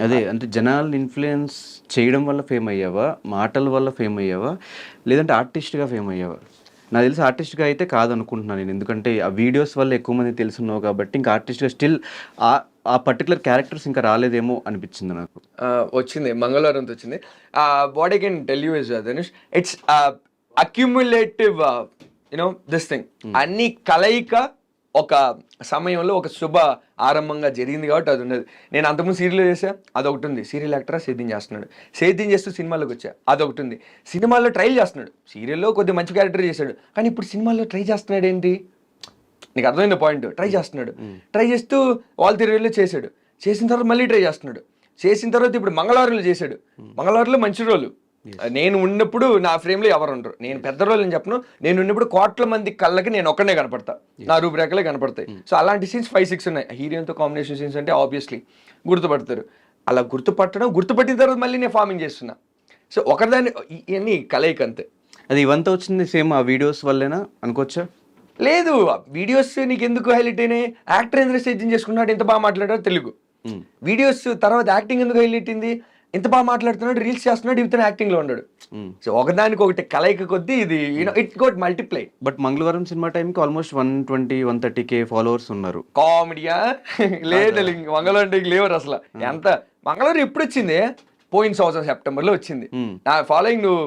అదే అంటే జనాల్ని ఇన్‌ఫ్లుయెన్స్ చేయడం వల్ల ఫేమ్ అయ్యావా? మాటల వల్ల ఫేమ్ అయ్యావా? లేదంటే ఆర్టిస్ట్‌గా ఫేమ్ అయ్యావా? నాకు తెలిసి ఆర్టిస్ట్‌గా అయితే కాదనుకుంటున్నాను నేను. ఎందుకంటే ఆ వీడియోస్ వల్ల ఎక్కువ మందికి తెలుసున్నావు కాబట్టి ఇంకా ఆర్టిస్ట్‌గా స్టిల్ ఆహ్, ఆ పర్టిక్యులర్ క్యారెక్టర్స్ ఇంకా రాలేదేమో అనిపించింది నాకు. వచ్చింది మంగళవారంతో వచ్చింది. What I can tell you is Dhanush, it's accumulative this thing. అన్ని కలయిక ఒక సమయంలో ఒక శుభ ఆరంభంగా జరిగింది కాబట్టి అది ఉన్నది. నేను అంతకుముందు సీరియల్ చేసా, అదొకటి ఉంది. సీరియల్ యాక్టరా సేద్యం చేస్తున్నాడు, సేద్యం చేస్తూ సినిమాలోకి వచ్చా, అదొకటి ఉంది. సినిమాల్లో ట్రై చేస్తున్నాడు, సీరియల్లో కొద్దిగా మంచి క్యారెక్టర్ చేశాడు, కానీ ఇప్పుడు సినిమాల్లో ట్రై చేస్తున్నాడు ఏంటి? నీకు అర్థమైంది పాయింట్. ట్రై చేస్తున్నాడు, ట్రై చేస్తూ వాళ్ళ తిరుగులో చేశాడు, చేసిన తర్వాత మళ్ళీ ట్రై చేస్తున్నాడు, చేసిన తర్వాత ఇప్పుడు మంగళవారంలో చేశాడు. మంగళవారంలో మంచి రోలు. నేను ఉన్నప్పుడు నా ఫ్రేమ్లో ఎవరు ఉండరు. నేను పెద్ద రోల్ అని చెప్పను, నేను ఉన్నప్పుడు కోట్ల మంది కళ్ళకి నేను ఒక్కనే కనపడతా, నా రూపురేఖలే కనపడతాయి. సో అలాంటి సీన్స్ 5-6 ఉన్నాయి. హీరోతో కాంబినేషన్ సీన్స్ అంటే ఆబ్వియస్లీ గుర్తుపడతారు. అలా గుర్తుపట్టిన తర్వాత మళ్ళీ నేను ఫార్మింగ్ చేస్తున్నా. సో ఒకరిదాన్ని ఇవన్నీ కలయిక అంతే. అది ఇవంతా వచ్చింది సేమ్ ఆ వీడియోస్ వల్లేనా అనుకోవచ్చా? లేదు, వీడియోస్ నీకు ఎందుకు హైలైట్ అయినాయి? యాక్టర్ ఎందుకు సేద్యం చేసుకున్నాడు, ఎంత బాగా మాట్లాడాడు తెలుగు. వీడియోస్ తర్వాత యాక్టింగ్ ఎందుకు హైలైట్ అయింది? ఎంత బాగా మాట్లాడుతున్నాడు, రీల్స్ చేస్తున్నాడు, ఇతను యాక్టింగ్ లో ఉన్నాడు. సో ఒకదానికి ఒకటి కలయిక కొద్దీ ఇది ఇట్ గోట్ మల్టిప్లై. బట్ మంగళవారం సినిమా టైంకి ఆల్మోస్ట్ 120-130K ఫాలోవర్స్ ఉన్నారు. కామెడీయా? లేదు, మంగళవారం లేవరు అసలు. ఎంత మంగళవారం ఎప్పుడు వచ్చింది? పోయిన సంవత్సరం సెప్టెంబర్లో వచ్చింది. నా ఫాలోయింగ్ నువ్వు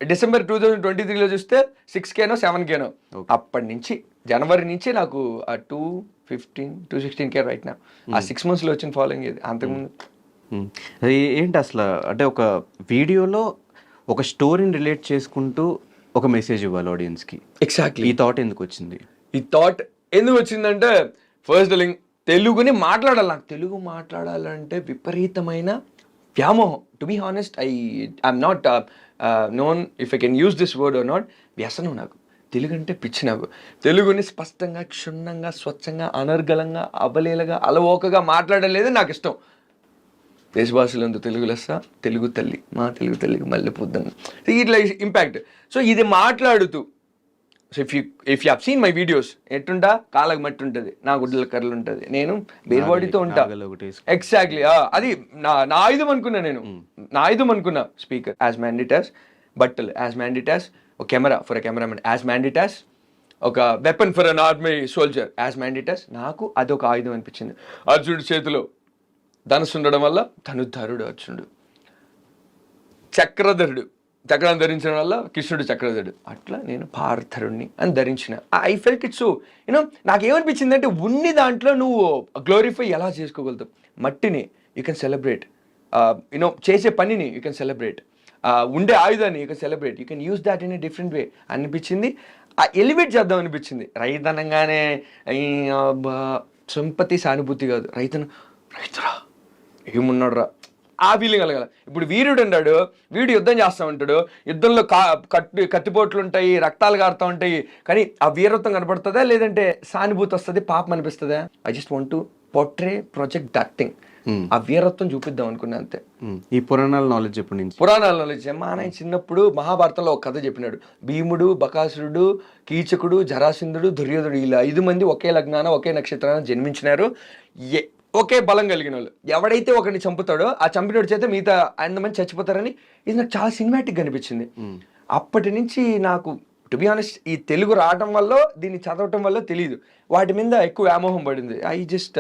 డిసెంబర్ 2023లో చూస్తే 6K 7K. అప్పటి నుంచి జనవరి నుంచి నాకు 216K రైట్ నా. ఆ 6 monthsలో వచ్చిన ఫాలోయింగ్ ఇది. అంతకుముందు అది ఏంటి అసలు? అంటే ఒక వీడియోలో ఒక స్టోరీని రిలేట్ చేసుకుంటూ ఒక మెసేజ్ ఇవ్వాలి ఆడియన్స్కి. ఎగ్జాక్ట్లీ. ఈ థాట్ ఎందుకు వచ్చింది? ఈ థాట్ ఎందుకు వచ్చిందంటే, ఫస్ట్ లింగ్ తెలుగుని మాట్లాడాలి. నాకు తెలుగు మాట్లాడాలంటే విపరీతమైన వ్యామోహం. To be honest, I'm not known if I can use this word or not. వ్యసనం నాకు తెలుగు అంటే పిచ్చి. నాకు తెలుగుని స్పష్టంగా, క్షుణ్ణంగా, స్వచ్ఛంగా, అనర్గళంగా, అవలేలగా, అలవోకగా మాట్లాడలేదు నాకు ఇష్టం. దేశ భాషలందు తెలుగు లెస్స, తెలుగు తల్లి, మా తెలుగు తల్లికి మళ్ళీ పొద్దున్న, ఇట్లా ఇంపాక్ట్. సో ఇది మాట్లాడుతూ, so if you have seen my videos, ఎట్టుంటా కాళ్ళకి మట్టి ఉంటుంది, నా గుడ్డల కర్రలు ఉంటుంది, నేను బేర్బాడీతో ఉంటా. ఎగ్జాక్ట్లీ. అది నా ఆయుధం అనుకున్నా. నేను నా ఆయుధం అనుకున్నా. స్పీకర్ యాజ్ మ్యాండేట్ యాజ్, బట్టలు యాజ్ మ్యాండేట్ యాజ్, ఒక camera for a cameraman as mandate as, ఒక weapon for an army soldier as mandate as. నాకు అదొక ఆయుధం అనిపించింది. అర్జునుడి చేతిలో ధనుసు ఉండడం వల్ల ధనుర్ధరుడు అర్జునుడు, చక్రధరుడు చక్రం ధరించడం వల్ల కృష్ణుడు చక్రధరుడు. అట్లా నేను పార్థరుణ్ణి అని ధరించిన. ఐ ఫెల్ట్ ఇట్ సో నాకేమనిపించింది అంటే, ఉన్ని దాంట్లో నువ్వు గ్లోరిఫై ఎలా చేసుకోగలుగుతావు? మట్టిని యూ కెన్ సెలబ్రేట్, చేసే పనిని యూ కెన్ సెలబ్రేట్, ఉండే ఆయుధాన్ని you can celebrate, you can use that in a different way అనిపించింది. ఎలివేట్ చేద్దాం అనిపించింది. రైతనంగానే సింపతి సానుభూతి కాదు, రైతురా ఏమున్నాడు రా ఆ ఫీలింగ్ కలగాల. ఇప్పుడు వీరుడు అన్నాడు, వీడు యుద్ధం చేస్తూ ఉంటాడు, యుద్ధంలో కత్తిపోట్లు ఉంటాయి, రక్తాలు కారుతూ ఉంటాయి, కానీ ఆ వీరత్వం కనపడుతుందా, లేదంటే సానుభూతి వస్తుంది, పాపం అనిపిస్తుందా? I just want to portray project that thing. ఆ వీరత్వం చూపిద్దాం అనుకున్నా అంతే. ఈ పురాణాల నాలెడ్జ్ ఎప్పటి నుంచి? పురాణాల నాలెడ్జ్ మా నాయన చిన్నప్పుడు మహాభారతంలో ఒక కథ చెప్పినాడు. భీముడు, బకాసురుడు, కీచకుడు, జరాసింధుడు, దుర్యోధుడు, ఇలా 5 మంది ఒకే లగ్నాన ఒకే నక్షత్రాన జన్మించినారు. ఒకే బలం కలిగిన వాళ్ళు. ఎవడైతే ఒకరిని చంపుతాడో ఆ చంపినోడి చేత మిగతా 5 మంది చచ్చిపోతారని ఇది నాకు చాలా సినిమాటిక్ అనిపించింది. అప్పటి నుంచి నాకు టు బి ఆనెస్ట్ ఈ తెలుగు రావడం వల్ల, దీన్ని చదవటం వల్ల తెలియదు, వాటి మీద ఎక్కువ వ్యామోహం పడింది. ఐ జస్ట్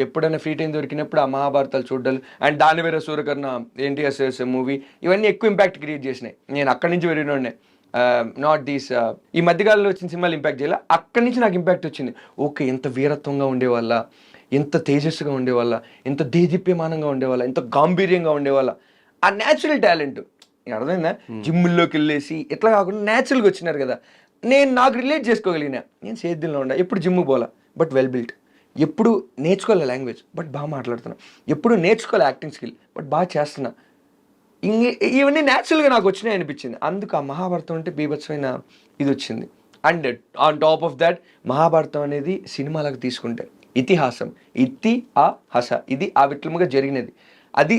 ఎప్పుడైనా ఫ్రీ టైం దొరికినప్పుడు ఆ మహాభారతాలు చూడాలి. అండ్ దానివేర సూర్యకర్ణ, ఎన్టీఆర్ మూవీ, ఇవన్నీ ఎక్కువ ఇంపాక్ట్ క్రియేట్ చేసినాయి. నేను అక్కడి నుంచి వెళ్ళినోడే, నాట్ దీస్ ఈ మధ్యకాలంలో వచ్చిన సినిమాలు ఇంపాక్ట్ చేయాలి. అక్కడి నుంచి నాకు ఇంపాక్ట్ వచ్చింది. ఓకే, ఎంత వీరత్వంగా ఉండేవాళ్ళ, ఎంత తేజస్సుగా ఉండేవాళ్ళ, ఎంత దేదీప్యమానంగా ఉండేవాళ్ళ, ఎంత గాంభీర్యంగా ఉండేవాళ్ళ. ఆ న్యాచురల్ టాలెంట్ అర్థమైందా? జిమ్ముల్లోకి వెళ్ళేసి ఇట్లా కాకుండా న్యాచురల్గా వచ్చినారు కదా. నాకు రిలేట్ చేసుకోగలిగిన. నేను సేద్యంలో ఉండా, ఎప్పుడు జిమ్ము పోలా, బట్ వెల్ బిల్ట్. ఎప్పుడు నేర్చుకోవాలి లాంగ్వేజ్, బట్ బాగా మాట్లాడుతున్నా. ఎప్పుడు నేర్చుకోవాలి యాక్టింగ్ స్కిల్, బట్ బాగా చేస్తున్నా. ఇవన్నీ న్యాచురల్గా నాకు వచ్చినాయి అనిపించింది. అందుకు ఆ మహాభారతం అంటే బీభత్సమైన ఇది వచ్చింది. And on top of that, Mahabharatam అనేది సినిమాలకు తీసుకుంటే ఇతిహాసం, ఇతి ఆ హస, ఇది ఆ విట్లముగా జరిగినది. అది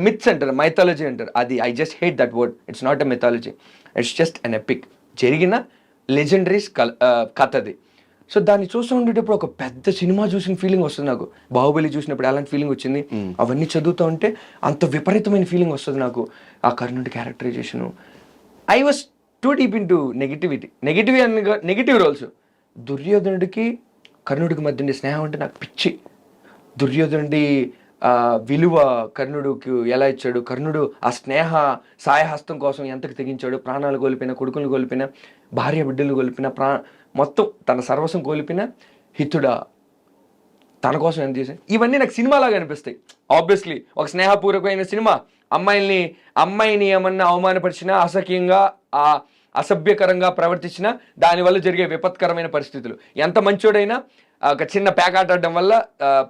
మిత్స్ అంటారు, మైథాలజీ అంటారు. అది I just hate that word. It's not a mythology, it's just an epic. జరిగిన లెజెండరీస్ కథ అది. సో దాన్ని చూస్తూ ఉండేటప్పుడు ఒక పెద్ద సినిమా చూసిన ఫీలింగ్ వస్తుంది నాకు. బాహుబలి చూసినప్పుడు ఎలాంటి ఫీలింగ్ వచ్చింది, అవన్నీ చదువుతూ ఉంటే అంత విపరీతమైన ఫీలింగ్ వస్తుంది నాకు. ఆ కర్ణుడి characterisation, I was too deep into negative roles. దుర్యోధనుడికి కర్ణుడికి మధ్య ఉండే స్నేహం అంటే నాకు పిచ్చి. దుర్యోధనుడి విలువ కర్ణుడికి ఎలా ఇచ్చాడు, కర్ణుడు ఆ స్నేహ సాయహస్తం కోసం ఎంతకు తెగించాడు, ప్రాణాలు కోల్పోయిన, కొడుకులు కోల్పోయిన, భార్య బిడ్డలు కోల్పోయిన, మొత్తం తన సర్వస్వం కోల్పోయిన హితుడా తన కోసం ఎంత చేశాడు. ఇవన్నీ నాకు సినిమాలాగా అనిపిస్తాయి. ఆబ్వియస్లీ ఒక స్నేహపూర్వకమైన సినిమా, అమ్మాయిని ఏమన్నా అవమానపరిచినా, అసహ్యంగా అసభ్యకరంగా ప్రవర్తించినా దానివల్ల జరిగే విపత్కరమైన పరిస్థితులు. ఎంత మంచోడైనా ఒక చిన్న ప్యాకాట్ ఆడడం వల్ల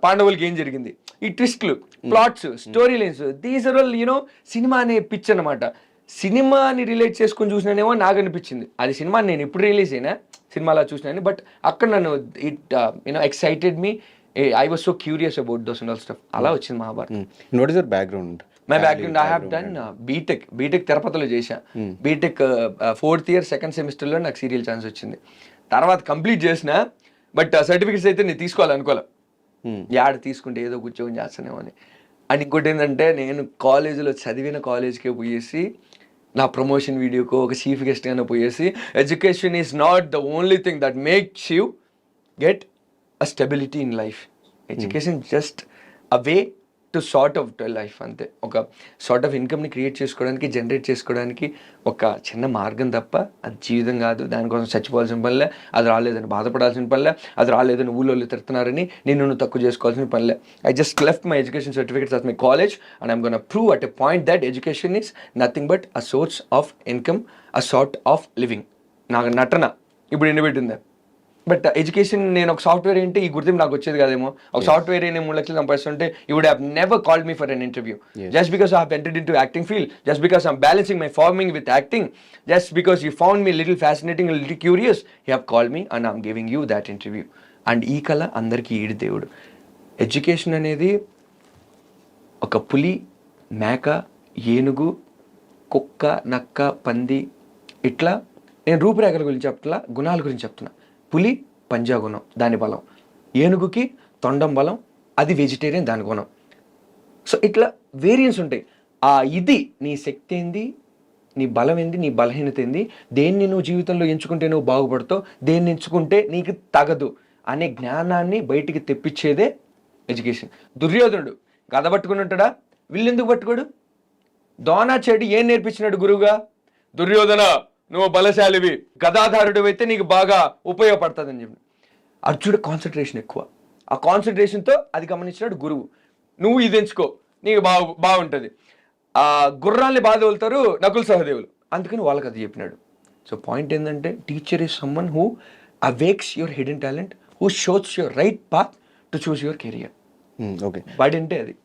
పాండవులకి ఏం జరిగింది, ఈ ట్విస్ట్లు, plots, story lines, these are all cinema అనే పిచ్ అనమాట. సినిమాని రిలేట్ చేసుకుని చూసినానేమో నాకు అనిపించింది అది సినిమాని నేను ఎప్పుడు రిలీజ్ అయినా సినిమాలా చూసినాను. బట్ అక్కడ నన్ను it excited me. I was so curious about those and all stuff. అలా వచ్చింది Mahabharat. What is your background? My background, I have done BTech తిరుపతిలో చేశా. బీటెక్ 4th year 2nd semesterలో నాకు సీరియల్ ఛాన్స్ వచ్చింది. తర్వాత కంప్లీట్ చేసిన, బట్ సర్టిఫికెట్స్ అయితే నేను తీసుకోవాలనుకోలే. యాడ తీసుకుంటే ఏదో ఉద్యోగం చేస్తానేమో అని. అండ్ ఇంకోటి ఏంటంటే, నేను కాలేజీలో చదివిన కాలేజ్కే పోయేసి నా ప్రమోషన్ వీడియోకో ఒక చీఫ్ గెస్ట్గానే పోయేసి, education is not the only thing that makes you get a stability in life. Education just a way to sort of life, అంతే. ఒక సార్ట్ ఆఫ్ ఇన్కమ్ని క్రియేట్ చేసుకోవడానికి, జనరేట్ చేసుకోవడానికి ఒక చిన్న మార్గం తప్ప అది జీవితం కాదు. దానికోసం చచ్చిపోవాల్సిన పనిలే, అది రాలేదని బాధపడాల్సిన పనిలే, అది రాలేదని ఊళ్ళో తిడుతున్నారని నిన్ను తక్కువ చేసుకోవాల్సిన పనిలే. I just left my education certificates at my college and I'm gonna prove at a point that education is nothing but a source of income, a sort of living. నాకు నటన ఇప్పుడు ఎండబెట్టింది, బట్ ఎడ్యుకేషన్, నేను ఒక software ఏంటి ఈ గుర్తింపు నాకు వచ్చేది కాదేమో. ఒక సాఫ్ట్వేర్ నేను 3 లక్షలు సంపాదిస్తుంటే you would have never called me for an interview. Just because I have entered into acting field, just because I'm balancing my farming with acting, just because you found me little fascinating, little curious, you have called me and I'm giving you that interview. అండ్ ఈ కళ అందరికీ ఈడు దేవుడు. Education అనేది ఒక పులి, మేక, ఏనుగు, కుక్క, నక్క, పంది, ఇట్లా నేను రూపురేఖల గురించి చెప్తున్నా, గుణాల గురించి చెప్తున్నా. పులి పంజాగుణం, దాని బలం. ఏనుగుకి తొండం బలం, అది వెజిటేరియన్, దాని గుణం. సో ఇట్లా వేరియన్స్ ఉంటాయి. ఇది నీ శక్తి ఏంది, నీ బలం ఏంది, నీ బలహీనత ఏంది, దేన్ని నువ్వు జీవితంలో ఎంచుకుంటే నువ్వు బాగుపడతావు, దేన్ని ఎంచుకుంటే నీకు తగదు అనే జ్ఞానాన్ని బయటికి తెప్పించేదే ఎడ్యుకేషన్. దుర్యోధనుడు గద పట్టుకుని ఉంటాడా, వీళ్ళెందుకు పట్టుకోడు? ద్రోణాచార్యుడు ఏం నేర్పించినాడు గురువుగా? దుర్యోధన, నువ్వు బలశాలివి, గదాధారుడు అయితే నీకు బాగా ఉపయోగపడుతుందని చెప్పి. అర్జునుడు కాన్సన్ట్రేషన్ ఎక్కువ, ఆ కాన్సన్ట్రేషన్తో అది గమనించినాడు గురువు. నువ్వు ఇది ఎంచుకో, నీకు బాగుంటుంది. గుర్రాల్ని బాధ వెళ్తారు నకుల్ సహదేవులు, అందుకని వాళ్ళకి అది చెప్పినాడు. సో పాయింట్ ఏంటంటే, teacher is someone who awakes your hidden talent, who shows your right path to choose your career. Okay, వాడంటే అది.